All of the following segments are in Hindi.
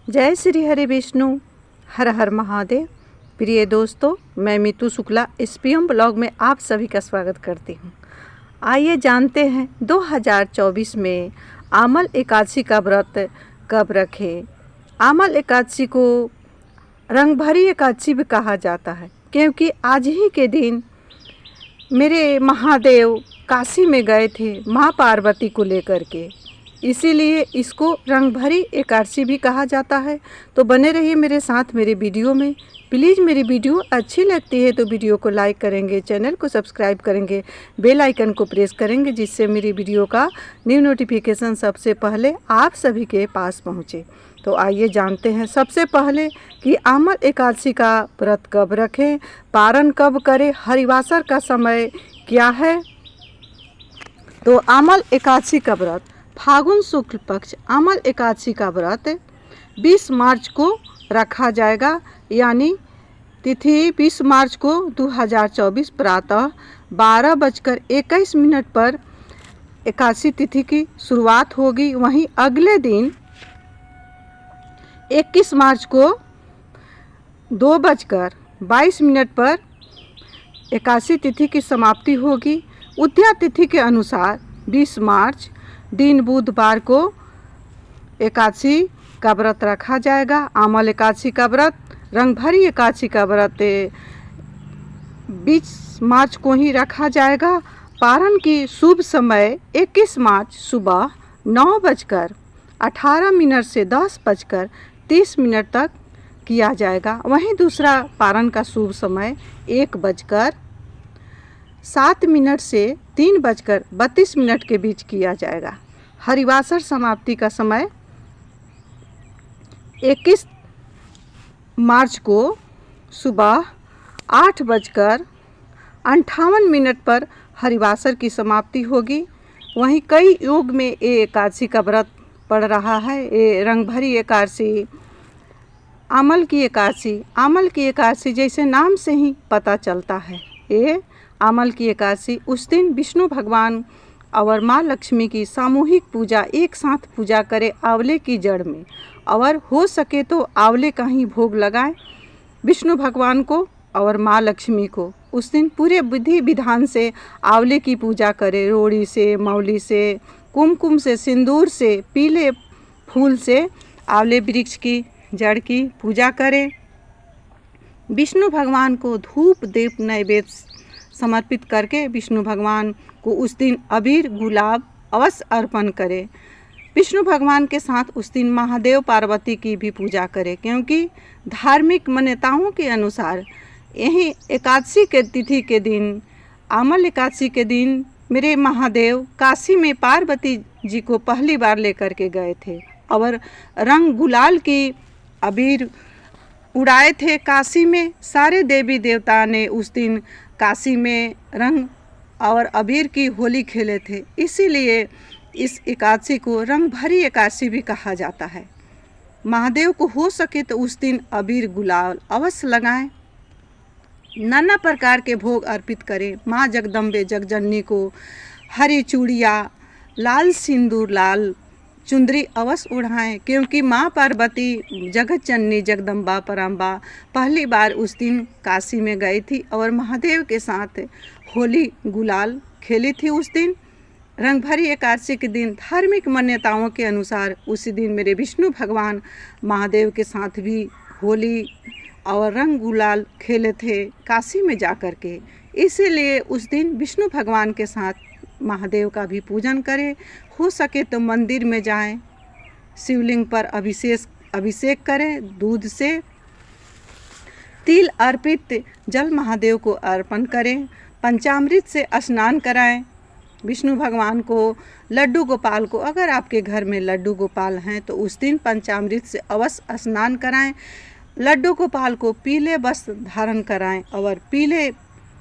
जय श्री हरि विष्णु, हर हर महादेव। प्रिय दोस्तों, मैं मीतू शुक्ला एसपीएम ब्लॉग में आप सभी का स्वागत करती हूँ। आइए जानते हैं 2024 में आमल एकादशी का व्रत कब रखें। आमल एकादशी को रंगभरी एकादशी भी कहा जाता है, क्योंकि आज ही के दिन मेरे महादेव काशी में गए थे माँ पार्वती को लेकर के, इसीलिए इसको रंगभरी एकादशी भी कहा जाता है। तो बने रहिए मेरे साथ मेरे वीडियो में। प्लीज़ मेरी वीडियो अच्छी लगती है तो वीडियो को लाइक करेंगे, चैनल को सब्सक्राइब करेंगे, बेल आइकन को प्रेस करेंगे, जिससे मेरी वीडियो का न्यू नोटिफिकेशन सबसे पहले आप सभी के पास पहुँचे। तो आइए जानते हैं सबसे पहले कि आमल एकादशी का व्रत कब रखें, पारण कब करें, हरिवासर का समय क्या है। तो आमल एकादशी का व्रत फागुन शुक्ल पक्ष आमल एकादशी का व्रत 20 मार्च को रखा जाएगा, यानी तिथि 20 मार्च को 2024 प्रातः 12:21 पर एकादशी तिथि की शुरुआत होगी। वहीं अगले दिन 21 मार्च को 2:22 पर एकादशी तिथि की समाप्ति होगी। उदया तिथि के अनुसार 20 मार्च दिन बुधवार को एकादशी का व्रत रखा जाएगा। आमल एकादशी का व्रत, रंगभरी एकादशी का व्रत 20 मार्च को ही रखा जाएगा। पारण की शुभ समय 21 मार्च सुबह 9:18 से 10:30 तक किया जाएगा। वहीं दूसरा पारण का शुभ समय 1:07 से 3:32 के बीच किया जाएगा। हरिवासर समाप्ति का समय 21 मार्च को सुबह 8:58 पर हरिवासर की समाप्ति होगी। वहीं कई योग में ये एकादशी का व्रत पड़ रहा है। ये रंगभरी एकादशी, आमल की एकादशी जैसे नाम से ही पता चलता है। ये आमल की एकादशी उस दिन विष्णु भगवान और माँ लक्ष्मी की सामूहिक पूजा एक साथ पूजा करें आंवले की जड़ में, और हो सके तो आंवले का ही भोग लगाएं विष्णु भगवान को और माँ लक्ष्मी को। उस दिन पूरे विधि विधान से आंवले की पूजा करें, रोड़ी से, मौली से, कुमकुम से, सिंदूर से, पीले फूल से आंवले वृक्ष की जड़ की पूजा करें। विष्णु भगवान को धूप दीप नैवेद्य समर्पित करके विष्णु भगवान को उस दिन अबीर गुलाब अवश्य अर्पण करें। विष्णु भगवान के साथ उस दिन महादेव पार्वती की भी पूजा करें, क्योंकि धार्मिक मान्यताओं के अनुसार यही एकादशी के तिथि के दिन, आमल एकादशी के दिन मेरे महादेव काशी में पार्वती जी को पहली बार लेकर के गए थे और रंग गुलाल की अबीर उड़ाए थे। काशी में सारे देवी देवता ने उस दिन काशी में रंग और अबीर की होली खेले थे, इसीलिए इस एकादशी को रंगभरी एकादशी भी कहा जाता है। महादेव को हो सके तो उस दिन अबीर गुलाल अवश्य लगाएं, नाना प्रकार के भोग अर्पित करें। माँ जगदम्बे जगजननी को हरी चूड़िया, लाल सिंदूर, लाल चुंदरी अवश्य उड़ाएं, क्योंकि माँ पार्वती जगत जननी जगदम्बा पराम्बा पहली बार उस दिन काशी में गई थी और महादेव के साथ होली गुलाल खेली थी। उस दिन रंगभरी एकादशी के दिन धार्मिक मान्यताओं के अनुसार उसी दिन मेरे विष्णु भगवान महादेव के साथ भी होली और रंग गुलाल खेले थे काशी में जाकर के। इसीलिए उस दिन विष्णु भगवान के साथ महादेव का भी पूजन करें। हो सके तो मंदिर में जाएं, शिवलिंग पर अभिषेक करें, दूध से तिल अर्पित जल महादेव को अर्पण करें, पंचामृत से स्नान कराएं। विष्णु भगवान को, लड्डू गोपाल को, अगर आपके घर में लड्डू गोपाल हैं तो उस दिन पंचामृत से अवश्य स्नान कराएं। लड्डू गोपाल को पीले वस्त्र धारण कराएं और पीले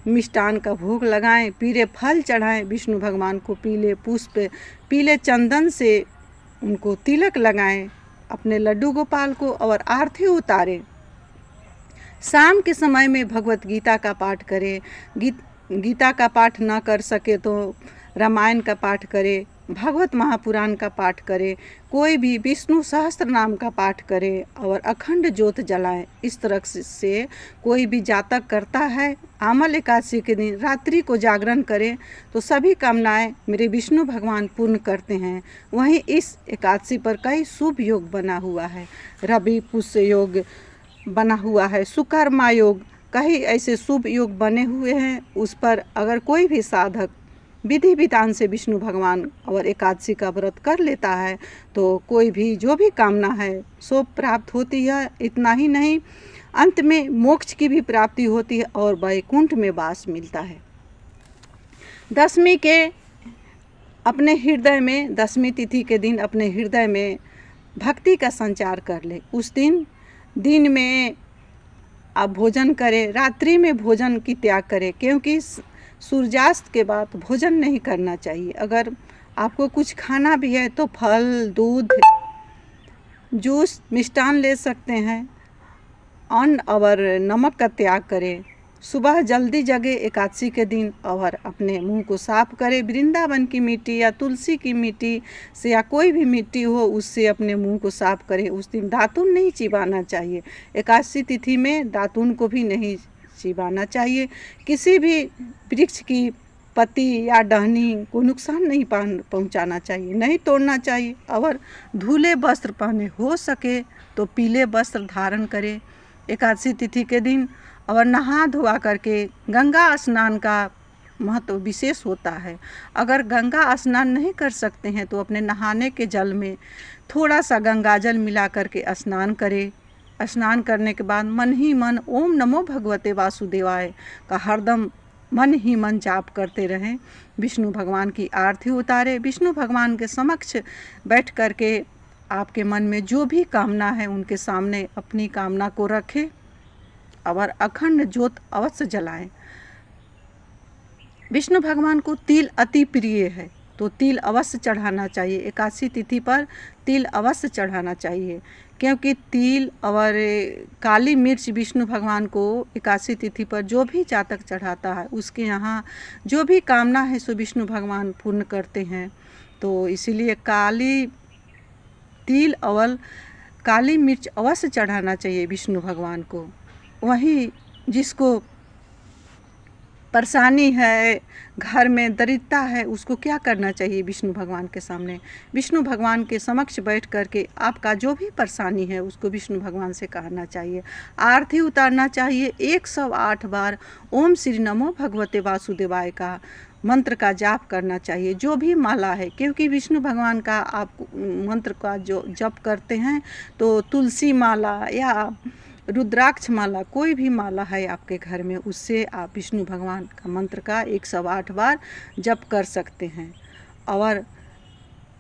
मिष्टान का भोग लगाएं, पीले फल चढ़ाएं। विष्णु भगवान को पीले पुष्प, पीले चंदन से उनको तिलक लगाएं अपने लड्डू गोपाल को, और आरती उतारें। शाम के समय में भगवत गीता का पाठ करें। गीता का पाठ ना कर सके तो रामायण का पाठ करें, भागवत महापुराण का पाठ करें, कोई भी विष्णु सहस्त्र नाम का पाठ करें और अखंड ज्योत जलाएं। इस तरह से कोई भी जातक करता है, आमल एकादशी के दिन रात्रि को जागरण करें तो सभी कामनाएं मेरे विष्णु भगवान पूर्ण करते हैं। वहीं इस एकादशी पर कई शुभ योग बना हुआ है, रवि पुष्य योग बना हुआ है, सुकर्मा योग, कई ऐसे शुभ योग बने हुए हैं। उस पर अगर कोई भी साधक विधि विधान से विष्णु भगवान और एकादशी का व्रत कर लेता है तो कोई भी जो भी कामना है सो प्राप्त होती है। इतना ही नहीं, अंत में मोक्ष की भी प्राप्ति होती है और वैकुंठ में वास मिलता है। दशमी के अपने हृदय में, दशमी तिथि के दिन अपने हृदय में भक्ति का संचार कर ले। उस दिन में आप भोजन करें, रात्रि में भोजन की त्याग करें, क्योंकि सूर्यास्त के बाद भोजन नहीं करना चाहिए। अगर आपको कुछ खाना भी है तो फल, दूध, जूस, मिष्टान ले सकते हैं। अन्न और नमक का त्याग करें। सुबह जल्दी जगे एकादशी के दिन और अपने मुंह को साफ करें। वृंदावन की मिट्टी या तुलसी की मिट्टी से या कोई भी मिट्टी हो उससे अपने मुंह को साफ करें। उस दिन दातुन नहीं चिबाना चाहिए। एकादशी तिथि में दातुन को भी नहीं चिबाना चाहिए। किसी भी वृक्ष की पत्ती या टहनी को नुकसान नहीं पहुंचाना चाहिए, नहीं तोड़ना चाहिए। और धुले वस्त्र पहने, हो सके तो पीले वस्त्र धारण करें एकादशी तिथि के दिन। और नहा धोआ करके गंगा स्नान का महत्व विशेष होता है। अगर गंगा स्नान नहीं कर सकते हैं तो अपने नहाने के जल में थोड़ा सा गंगा जल मिला करके स्नान करें। स्नान करने के बाद मन ही मन ओम नमो भगवते वासुदेवाय का हरदम मन ही मन जाप करते रहें। विष्णु भगवान की आरती उतारे। विष्णु भगवान के समक्ष बैठ करके आपके मन में जो भी कामना है उनके सामने अपनी कामना को रखें और अखंड ज्योत अवश्य जलाएं। विष्णु भगवान को तिल अति प्रिय है तो तिल अवश्य चढ़ाना चाहिए। एकादशी तिथि पर तिल अवश्य चढ़ाना चाहिए, क्योंकि तिल और काली मिर्च विष्णु भगवान को एकादशी तिथि पर जो भी जातक चढ़ाता है उसके यहाँ जो भी कामना है सो विष्णु भगवान पूर्ण करते हैं। तो इसीलिए तिल और काली मिर्च अवश्य चढ़ाना चाहिए विष्णु भगवान को। वहीं जिसको परेशानी है, घर में दरिद्रता है, उसको क्या करना चाहिए? विष्णु भगवान के सामने, विष्णु भगवान के समक्ष बैठ करके आपका जो भी परेशानी है उसको विष्णु भगवान से कहना चाहिए। आरती उतारना चाहिए। 108 बार ओम श्री नमो भगवते वासुदेवाय का मंत्र का जाप करना चाहिए। जो भी माला है, क्योंकि विष्णु भगवान का आप मंत्र का जो जप करते हैं तो तुलसी माला या रुद्राक्ष माला, कोई भी माला है आपके घर में, उससे आप विष्णु भगवान का मंत्र का 108 बार जप कर सकते हैं। और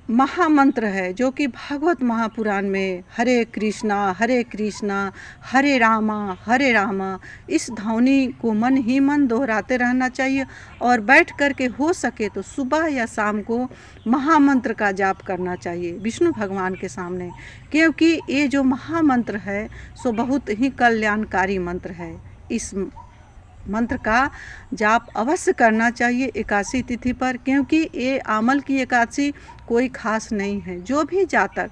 महामंत्र है जो कि भागवत महापुराण में हरे कृष्णा हरे रामा, इस ध्वनि को मन ही मन दोहराते रहना चाहिए। और बैठ कर के हो सके तो सुबह या शाम को महामंत्र का जाप करना चाहिए विष्णु भगवान के सामने, क्योंकि ये जो महामंत्र है सो बहुत ही कल्याणकारी मंत्र है। इस मंत्र का जाप अवश्य करना चाहिए एकादशी तिथि पर, क्योंकि ये आमल की एकादशी कोई खास नहीं है। जो भी जातक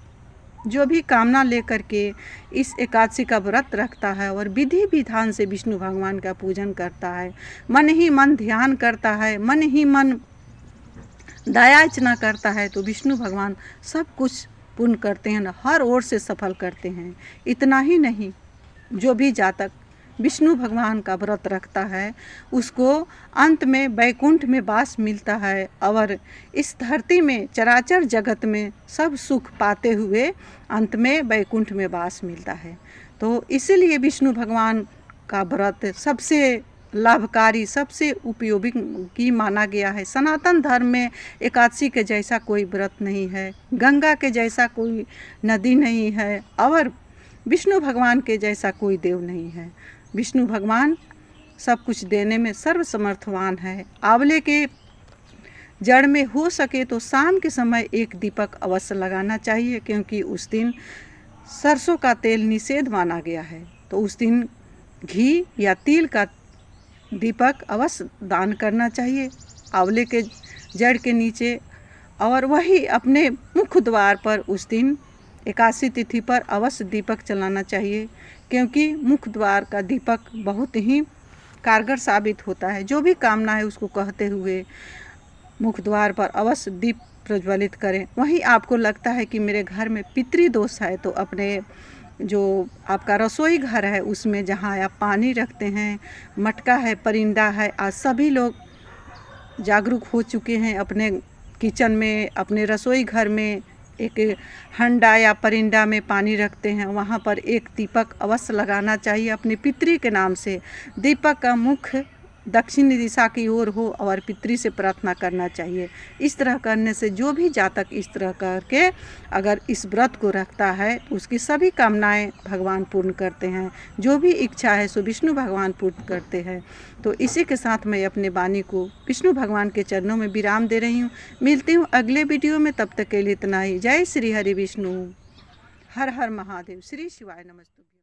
जो भी कामना लेकर के इस एकादशी का व्रत रखता है और विधि विधान से विष्णु भगवान का पूजन करता है, मन ही मन ध्यान करता है, मन ही मन दयार्चना करता है, तो विष्णु भगवान सब कुछ पूर्ण करते हैं, हर ओर से सफल करते हैं। इतना ही नहीं, जो भी जातक विष्णु भगवान का व्रत रखता है उसको अंत में वैकुंठ में वास मिलता है और इस धरती में चराचर जगत में सब सुख पाते हुए अंत में वैकुंठ में वास मिलता है। तो इसीलिए विष्णु भगवान का व्रत सबसे लाभकारी, सबसे उपयोगी माना गया है। सनातन धर्म में एकादशी के जैसा कोई व्रत नहीं है, गंगा के जैसा कोई नदी नहीं है और विष्णु भगवान के जैसा कोई देव नहीं है। विष्णु भगवान सब कुछ देने में सर्वसमर्थवान है। आंवले के जड़ में हो सके तो शाम के समय एक दीपक अवश्य लगाना चाहिए, क्योंकि उस दिन सरसों का तेल निषेध माना गया है। तो उस दिन घी या तिल का दीपक अवश्य दान करना चाहिए आंवले के जड़ के नीचे। और वही अपने मुख्य द्वार पर उस दिन एकादशी तिथि पर अवश्य दीपक जलाना चाहिए, क्योंकि मुख्य द्वार का दीपक बहुत ही कारगर साबित होता है। जो भी कामना है उसको कहते हुए मुख्य द्वार पर अवश्य दीप प्रज्वलित करें। वहीं आपको लगता है कि मेरे घर में पितृदोष है, तो अपने जो आपका रसोई घर है उसमें जहाँ आप पानी रखते हैं, मटका है, परिंदा है, आज सभी लोग जागरूक हो चुके हैं। अपने किचन में, अपने रसोई घर में एक हंडा या परिंदा में पानी रखते हैं, वहाँ पर एक दीपक अवश्य लगाना चाहिए अपने पितृ के नाम से। दीपक का मुख दक्षिणी दिशा की ओर हो और पितृ से प्रार्थना करना चाहिए। इस तरह करने से जो भी जातक इस तरह करके अगर इस व्रत को रखता है तो उसकी सभी कामनाएं भगवान पूर्ण करते हैं। जो भी इच्छा है सो विष्णु भगवान पूर्ण करते हैं। तो इसी के साथ मैं अपने वाणी को विष्णु भगवान के चरणों में विराम दे रही हूँ। मिलती हूँ अगले वीडियो में, तब तक के लिए इतना ही। जय श्री हरि विष्णु, हर हर महादेव, श्री शिवाय नमस्तुभ्यं।